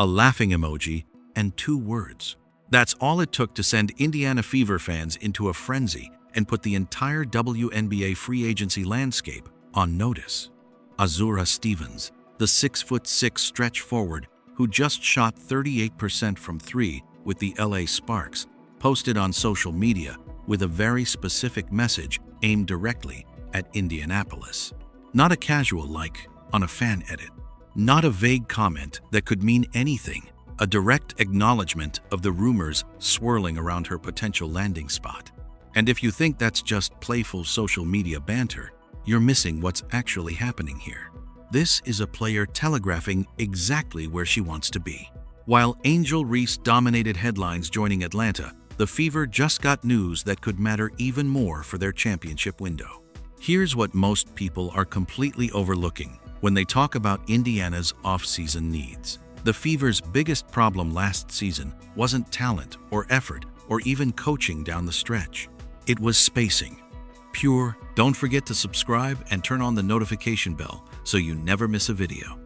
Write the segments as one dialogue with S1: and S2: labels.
S1: a laughing emoji, and 2 words. That's all it took to send Indiana Fever fans into a frenzy and put the entire WNBA free agency landscape on notice. Azura Stevens, the 6'6" stretch forward who just shot 38% from 3 with the LA Sparks, posted on social media with a very specific message aimed directly at Indianapolis. Not a casual like on a fan edit. Not a vague comment that could mean anything. A direct acknowledgement of the rumors swirling around her potential landing spot. And if you think that's just playful social media banter, you're missing what's actually happening here. This is a player telegraphing exactly where she wants to be. While Angel Reese dominated headlines joining Atlanta, the Fever just got news that could matter even more for their championship window. Here's what most people are completely overlooking when they talk about Indiana's off-season needs. The Fever's biggest problem last season wasn't talent or effort or even coaching down the stretch. It was spacing. Pure. Don't forget to subscribe and turn on the notification bell so you never miss a video.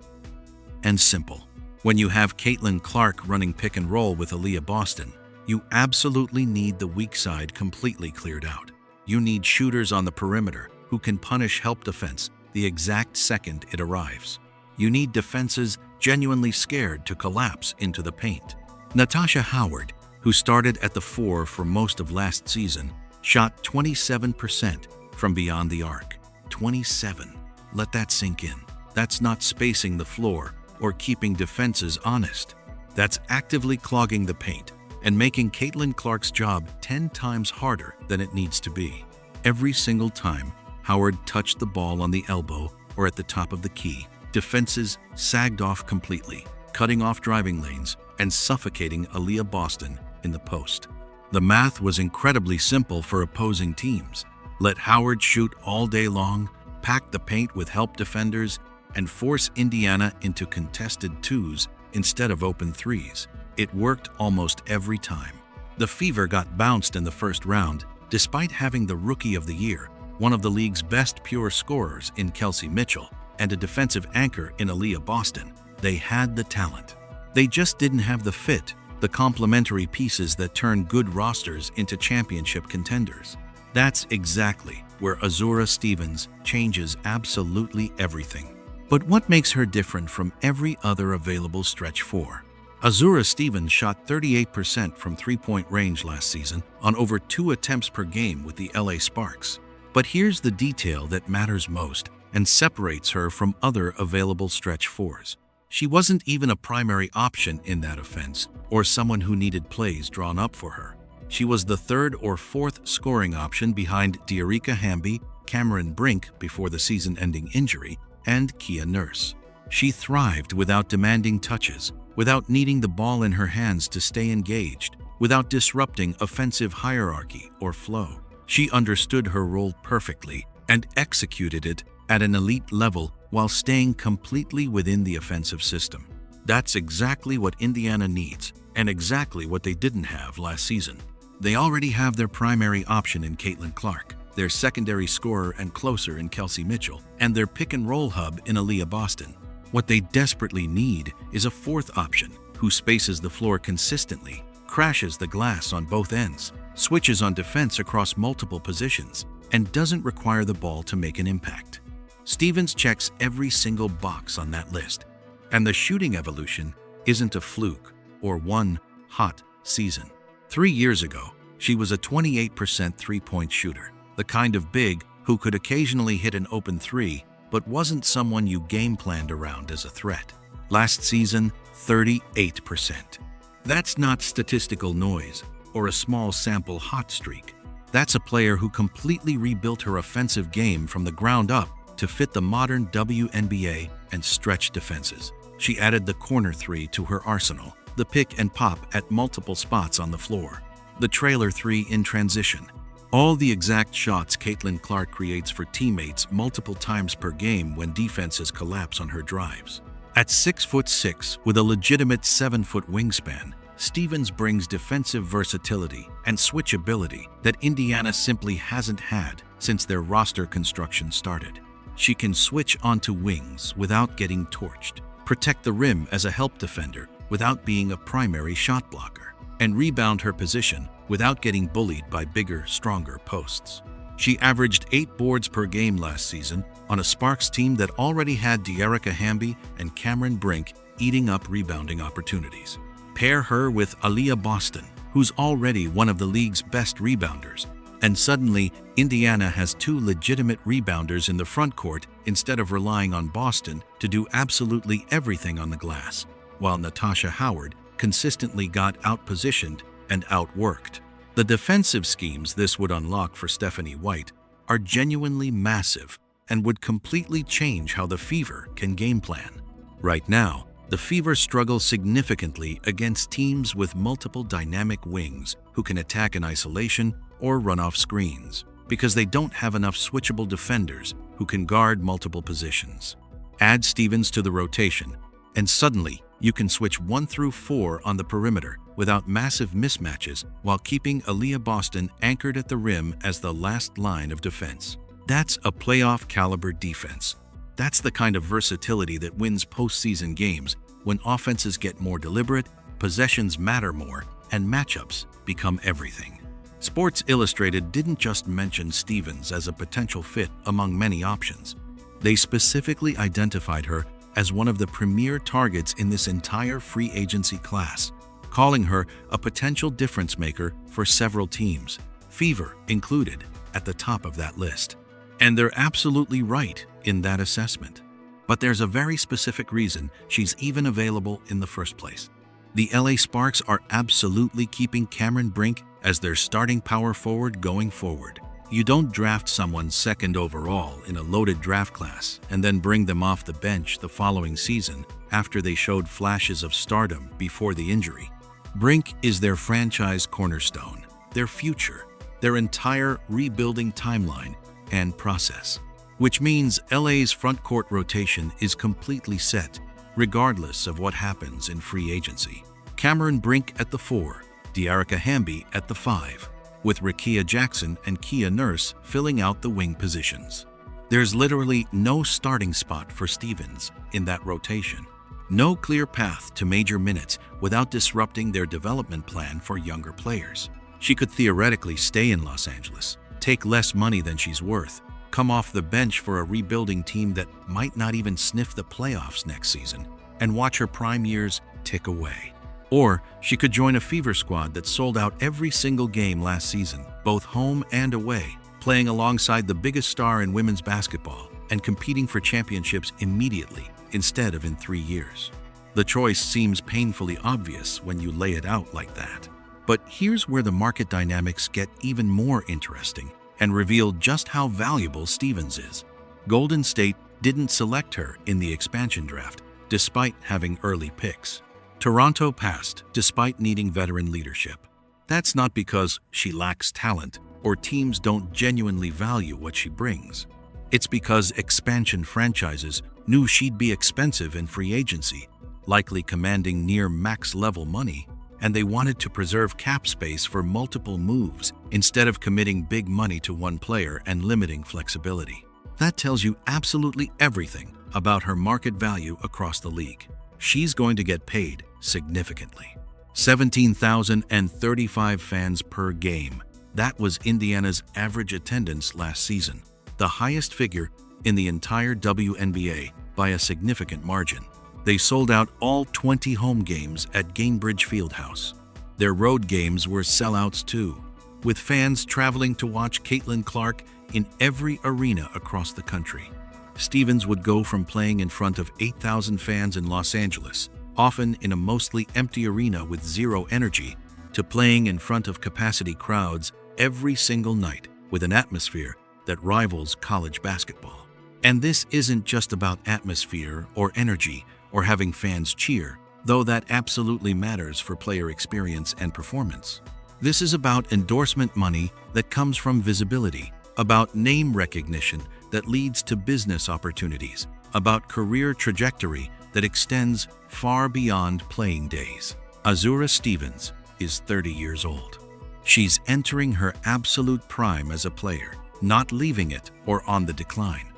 S1: And simple. When you have Caitlin Clark running pick and roll with Aliyah Boston, you absolutely need the weak side completely cleared out. You need shooters on the perimeter who can punish help defense the exact second it arrives. You need defenses genuinely scared to collapse into the paint. Natasha Howard, who started at the 4 for most of last season, shot 27% from beyond the arc. 27. Let that sink in. That's not spacing the floor or keeping defenses honest. That's actively clogging the paint and making Caitlin Clark's job 10 times harder than it needs to be. Every single time Howard touched the ball on the elbow or at the top of the key, defenses sagged off completely, cutting off driving lanes and suffocating Aliyah Boston in the post. The math was incredibly simple for opposing teams. Let Howard shoot all day long, pack the paint with help defenders, and force Indiana into contested 2s instead of open 3s. It worked almost every time. The Fever got bounced in the first round, despite having the Rookie of the Year, one of the league's best pure scorers in Kelsey Mitchell, and a defensive anchor in Aliyah Boston. They had the talent. They just didn't have the fit, the complementary pieces that turn good rosters into championship contenders. That's exactly where Azura Stevens changes absolutely everything. But what makes her different from every other available stretch 4? Azura Stevens shot 38% from 3-point range last season on over 2 attempts per game with the LA Sparks. But here's the detail that matters most and separates her from other available stretch 4s. She wasn't even a primary option in that offense or someone who needed plays drawn up for her. She was the 3rd or 4th scoring option behind Dearica Hamby, Cameron Brink before the season-ending injury, and Kia Nurse. She thrived without demanding touches, without needing the ball in her hands to stay engaged, without disrupting offensive hierarchy or flow. She understood her role perfectly and executed it at an elite level while staying completely within the offensive system. That's exactly what Indiana needs, and exactly what they didn't have last season. They already have their primary option in Caitlin Clark, their secondary scorer and closer in Kelsey Mitchell, and their pick-and-roll hub in Aliyah Boston. What they desperately need is a 4th option who spaces the floor consistently, crashes the glass on both ends, switches on defense across multiple positions, and doesn't require the ball to make an impact. Stevens checks every single box on that list, and the shooting evolution isn't a fluke or one hot season. 3 years ago, she was a 28% 3-point shooter, the kind of big who could occasionally hit an open 3, but wasn't someone you game planned around as a threat. Last season, 38%. That's not statistical noise or a small sample hot streak. That's a player who completely rebuilt her offensive game from the ground up to fit the modern WNBA and stretch defenses. She added the corner 3 to her arsenal, the pick and pop at multiple spots on the floor, the trailer 3 in transition. All the exact shots Caitlin Clark creates for teammates multiple times per game when defenses collapse on her drives. At 6'6" with a legitimate 7-foot wingspan, Stevens brings defensive versatility and switchability that Indiana simply hasn't had since their roster construction started. She can switch onto wings without getting torched, protect the rim as a help defender, without being a primary shot blocker, and rebound her position without getting bullied by bigger, stronger posts. She averaged 8 boards per game last season on a Sparks team that already had De'Arica Hamby and Cameron Brink eating up rebounding opportunities. Pair her with Aliyah Boston, who's already one of the league's best rebounders, and suddenly Indiana has 2 legitimate rebounders in the front court instead of relying on Boston to do absolutely everything on the glass, while Natasha Howard consistently got outpositioned and outworked. The defensive schemes this would unlock for Stephanie White are genuinely massive and would completely change how the Fever can game plan. Right now, the Fever struggle significantly against teams with multiple dynamic wings who can attack in isolation or run off screens, because they don't have enough switchable defenders who can guard multiple positions. Add Stevens to the rotation, and suddenly you can switch 1 through 4 on the perimeter without massive mismatches while keeping Aliyah Boston anchored at the rim as the last line of defense. That's a playoff-caliber defense. That's the kind of versatility that wins postseason games when offenses get more deliberate, possessions matter more, and matchups become everything. Sports Illustrated didn't just mention Stevens as a potential fit among many options. They specifically identified her as one of the premier targets in this entire free agency class, calling her a potential difference maker for several teams, Fever included at the top of that list. And they're absolutely right in that assessment. But there's a very specific reason she's even available in the first place. The LA Sparks are absolutely keeping Cameron Brink as their starting power forward going forward. You don't draft someone second overall in a loaded draft class and then bring them off the bench the following season after they showed flashes of stardom before the injury. Brink is their franchise cornerstone, their future, their entire rebuilding timeline and process, which means LA's front court rotation is completely set, regardless of what happens in free agency. Cameron Brink at the 4, De'Arica Hamby at the 5, with Rickea Jackson and Kia Nurse filling out the wing positions. There's literally no starting spot for Stevens in that rotation. No clear path to major minutes without disrupting their development plan for younger players. She could theoretically stay in Los Angeles, take less money than she's worth, come off the bench for a rebuilding team that might not even sniff the playoffs next season, and watch her prime years tick away. Or she could join a Fever squad that sold out every single game last season, both home and away, playing alongside the biggest star in women's basketball and competing for championships immediately instead of in 3 years. The choice seems painfully obvious when you lay it out like that. But here's where the market dynamics get even more interesting and reveal just how valuable Stevens is. Golden State didn't select her in the expansion draft, despite having early picks. Toronto passed, despite needing veteran leadership. That's not because she lacks talent or teams don't genuinely value what she brings. It's because expansion franchises knew she'd be expensive in free agency, likely commanding near max-level money, and they wanted to preserve cap space for multiple moves instead of committing big money to one player and limiting flexibility. That tells you absolutely everything about her market value across the league. She's going to get paid significantly. 17,035 fans per game. That was Indiana's average attendance last season, the highest figure in the entire WNBA by a significant margin. They sold out all 20 home games at Gainbridge Fieldhouse. Their road games were sellouts too, with fans traveling to watch Caitlin Clark in every arena across the country. Stevens would go from playing in front of 8,000 fans in Los Angeles, often in a mostly empty arena with zero energy, to playing in front of capacity crowds every single night with an atmosphere that rivals college basketball. And this isn't just about atmosphere or energy or having fans cheer, though that absolutely matters for player experience and performance. This is about endorsement money that comes from visibility, about name recognition that leads to business opportunities, about career trajectory that extends far beyond playing days. Azura Stevens is 30 years old. She's entering her absolute prime as a player, not leaving it or on the decline.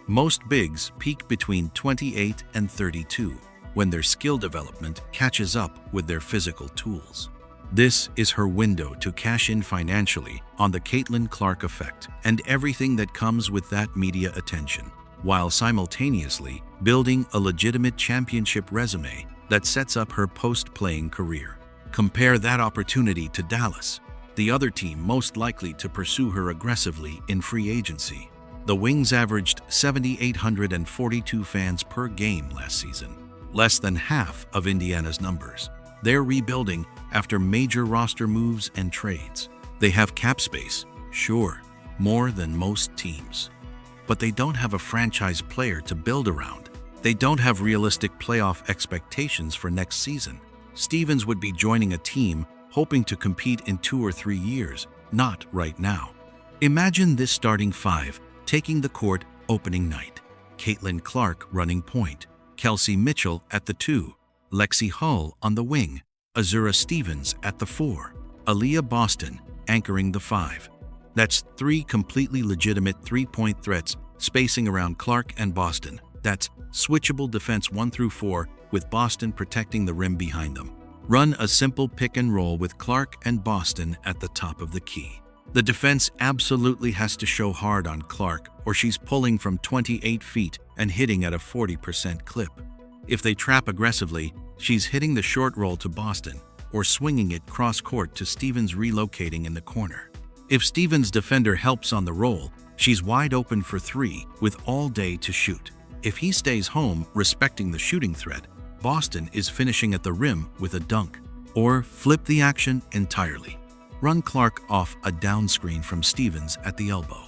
S1: Most bigs peak between 28 and 32, when their skill development catches up with their physical tools. This is her window to cash in financially on the Caitlin Clark effect and everything that comes with that media attention, while simultaneously building a legitimate championship resume that sets up her post-playing career. Compare that opportunity to Dallas, the other team most likely to pursue her aggressively in free agency. The Wings averaged 7,842 fans per game last season, less than half of Indiana's numbers. They're rebuilding after major roster moves and trades. They have cap space, sure, more than most teams. But they don't have a franchise player to build around. They don't have realistic playoff expectations for next season. Stevens would be joining a team hoping to compete in 2 or 3 years, not right now. Imagine this starting five taking the court opening night. Caitlin Clark running point, Kelsey Mitchell at the 2, Lexie Hull on the wing, Azura Stevens at the 4, Aliyah Boston anchoring the 5. That's 3 completely legitimate three-point threats spacing around Clark and Boston. That's switchable defense 1 through 4 with Boston protecting the rim behind them. Run a simple pick and roll with Clark and Boston at the top of the key. The defense absolutely has to show hard on Clark or she's pulling from 28 feet and hitting at a 40% clip. If they trap aggressively, she's hitting the short roll to Boston or swinging it cross-court to Stevens relocating in the corner. If Stevens' defender helps on the roll, she's wide open for 3 with all day to shoot. If he stays home respecting the shooting threat, Boston is finishing at the rim with a dunk. Or flip the action entirely. Run Clark off a down screen from Stevens at the elbow.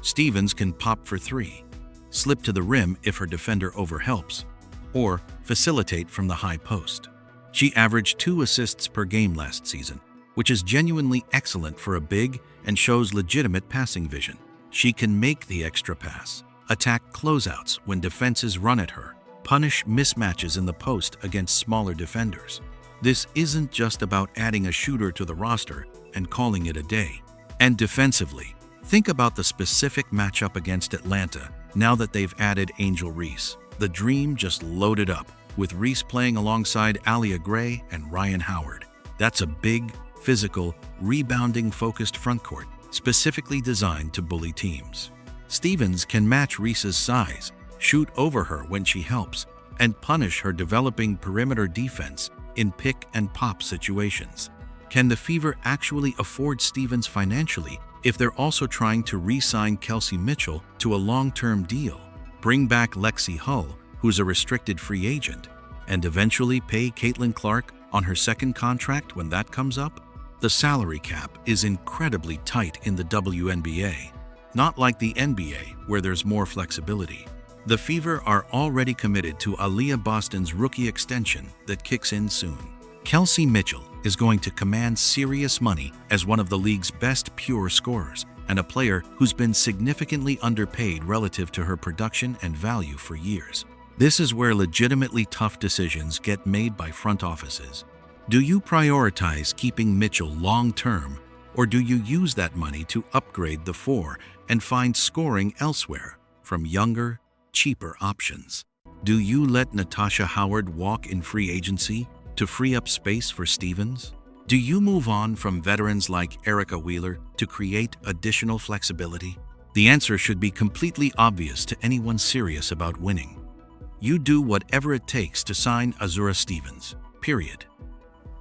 S1: Stevens can pop for 3, slip to the rim if her defender overhelps, or facilitate from the high post. She averaged 2 assists per game last season, which is genuinely excellent for a big and shows legitimate passing vision. She can make the extra pass, attack closeouts when defenses run at her, punish mismatches in the post against smaller defenders. This isn't just about adding a shooter to the roster and calling it a day. And defensively, think about the specific matchup against Atlanta now that they've added Angel Reese. The Dream just loaded up, with Reese playing alongside Aliyah Gray and Ryan Howard. That's a big, physical, rebounding-focused frontcourt, specifically designed to bully teams. Stevens can match Reese's size, shoot over her when she helps, and punish her developing perimeter defense in pick-and-pop situations. Can the Fever actually afford Stevens financially if they're also trying to re-sign Kelsey Mitchell to a long-term deal, bring back Lexie Hull, who's a restricted free agent, and eventually pay Caitlin Clark on her second contract when that comes up? The salary cap is incredibly tight in the WNBA, not like the NBA where there's more flexibility. The Fever are already committed to Aliyah Boston's rookie extension that kicks in soon. Kelsey Mitchell is going to command serious money as one of the league's best pure scorers and a player who's been significantly underpaid relative to her production and value for years. This is where legitimately tough decisions get made by front offices. Do you prioritize keeping Mitchell long-term, or do you use that money to upgrade the 4 and find scoring elsewhere from younger, cheaper options? Do you let Natasha Howard walk in free agency to free up space for Stevens? Do you move on from veterans like Erica Wheeler to create additional flexibility? The answer should be completely obvious to anyone serious about winning. You do whatever it takes to sign Azura Stevens, period.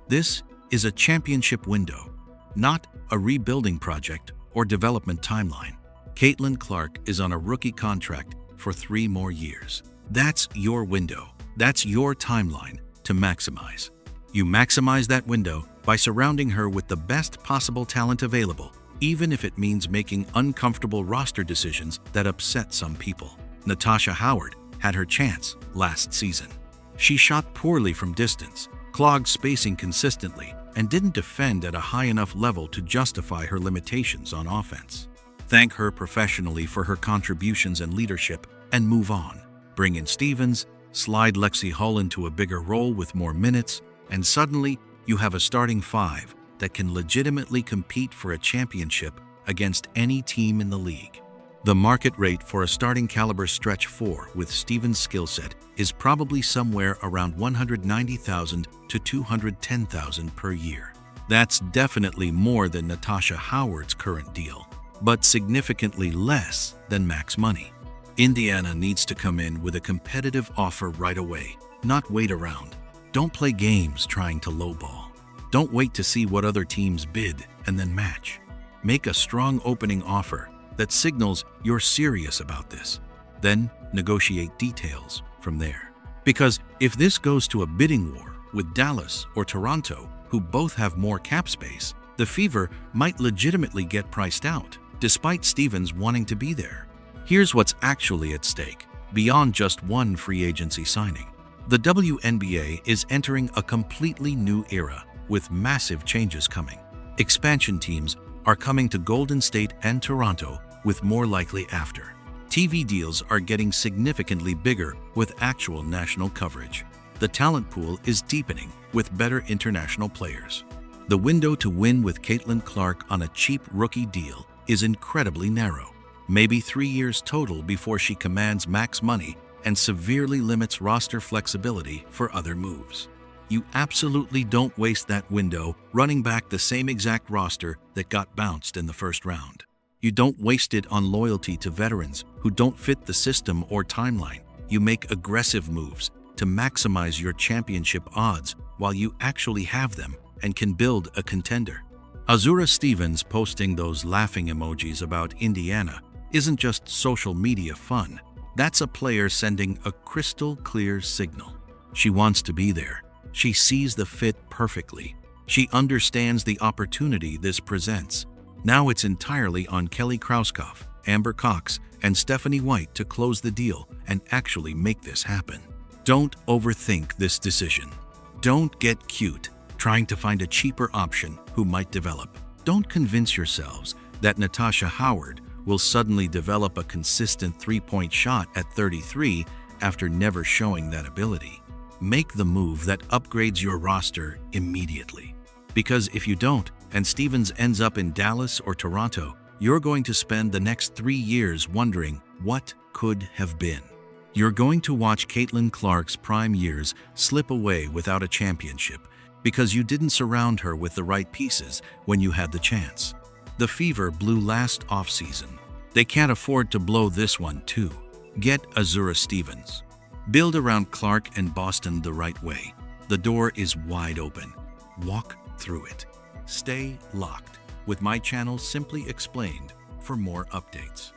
S1: This is a championship window, not a rebuilding project or development timeline. Caitlin Clark is on a rookie contract for 3 more years. That's your window. That's your timeline to maximize. You maximize that window by surrounding her with the best possible talent available, even if it means making uncomfortable roster decisions that upset some people. Natasha Howard had her chance last season. She shot poorly from distance, clogged spacing consistently, and didn't defend at a high enough level to justify her limitations on offense. Thank her professionally for her contributions and leadership, and move on. Bring in Stevens, slide Lexie Hull into a bigger role with more minutes, and suddenly you have a starting 5 that can legitimately compete for a championship against any team in the league. The market rate for a starting caliber stretch 4 with Stevens' skill set is probably somewhere around $190,000 to $210,000 per year. That's definitely more than Natasha Howard's current deal, but significantly less than max money. Indiana needs to come in with a competitive offer right away, not wait around. Don't play games trying to lowball. Don't wait to see what other teams bid and then match. Make a strong opening offer that signals you're serious about this. Then negotiate details from there. Because if this goes to a bidding war with Dallas or Toronto, who both have more cap space, the Fever might legitimately get priced out, despite Stevens wanting to be there. Here's what's actually at stake, beyond just one free agency signing. The WNBA is entering a completely new era with massive changes coming. Expansion teams are coming to Golden State and Toronto, with more likely after. TV deals are getting significantly bigger with actual national coverage. The talent pool is deepening with better international players. The window to win with Caitlin Clark on a cheap rookie deal is incredibly narrow, maybe 3 years total before she commands max money and severely limits roster flexibility for other moves. You absolutely don't waste that window running back the same exact roster that got bounced in the first round. You don't waste it on loyalty to veterans who don't fit the system or timeline. You make aggressive moves to maximize your championship odds while you actually have them and can build a contender. Azura Stevens posting those laughing emojis about Indiana isn't just social media fun. That's a player sending a crystal clear signal. She wants to be there. She sees the fit perfectly. She understands the opportunity this presents. Now it's entirely on Kelly Krauskopf, Amber Cox, and Stephanie White to close the deal and actually make this happen. Don't overthink this decision. Don't get cute trying to find a cheaper option who might develop. Don't convince yourselves that Natasha Howard will suddenly develop a consistent three-point shot at 33 after never showing that ability. Make the move that upgrades your roster immediately. Because if you don't, and Stevens ends up in Dallas or Toronto, you're going to spend the next 3 years wondering what could have been. You're going to watch Caitlin Clark's prime years slip away without a championship because you didn't surround her with the right pieces when you had the chance. The Fever blew last offseason. They can't afford to blow this one too. Get Azura Stevens. Build around Clark and Boston the right way. The door is wide open. Walk through it. Stay locked with my channel Simply Explained for more updates.